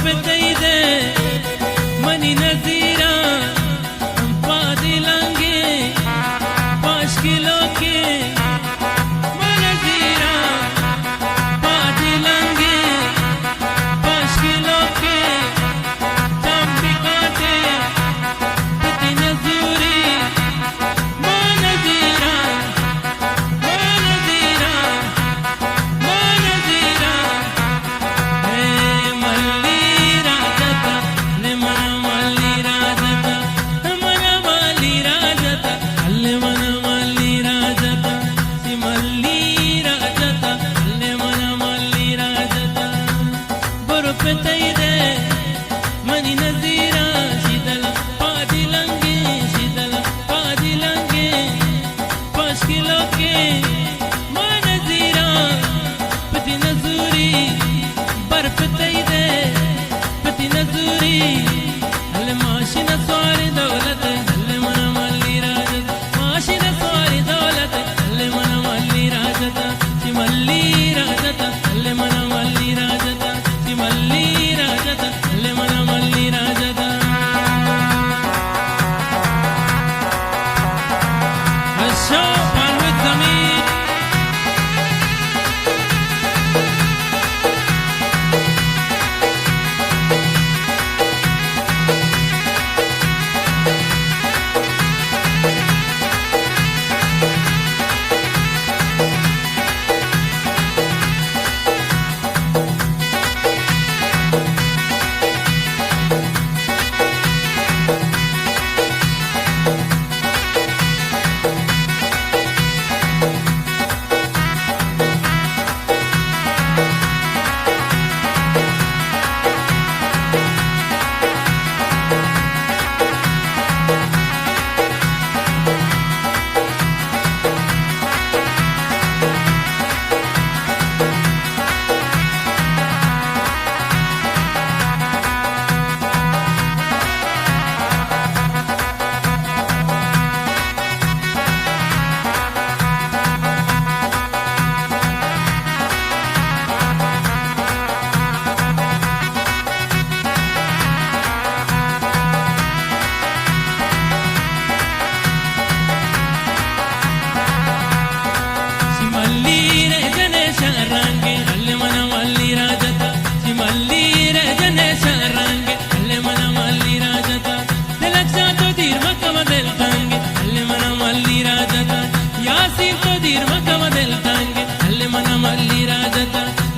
बरपतईदे money नजीरा पादी लांगे 5 kilo के नजीरा पादी लांगे 5 kilo के चांपी काटे पति नजूरी नजीरा नजीरा नजीरा बरपतईदे मनी नजीरा शीतला पादी लांगे शीतला पादी लांगे 5 किलो के नजीरा पति नजूरी बरपतईदे पति नजूरी हल माशिन स्वारी दौलत हल मन मल्ली राजत माशिन स्वारी दौलत हल मन मल्ली राजत मल्ली राजत हल मन मल्ली राजत मल्ली राजत हल मन मल्ली राजत हशो पानवित जमीन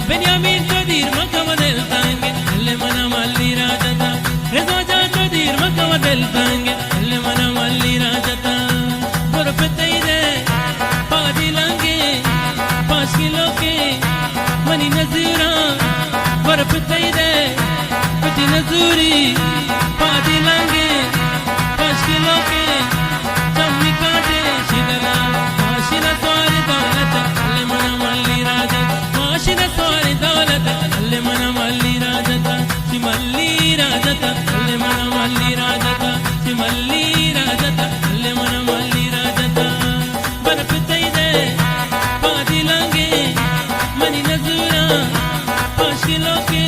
बेन्यामीन को दीर मकम दिल तांगे हल्ले मना मल्ली राजता रेज़ा को दीर मकम दिल तांगे हल्ले मना मल्ली राजता बरपतईदे पादी लांगे 5 किलो के मनी नजीरा बरपतईदे पति नजूरी पादी लांगे 5 किलो के चम्मी काटे शीतला माशिना स्वारी दौलत हल्ले मना मल्ली राजता माशिना स्वारी दौलत हल्ले मना मल्ली राजता मल्ली राजता हल्ले मना मल्ली राजता मल्ली राजता हल्ले मना मल्ली राजता बरपतईदे पादी लांगे मनी नजूरा 5 किलो के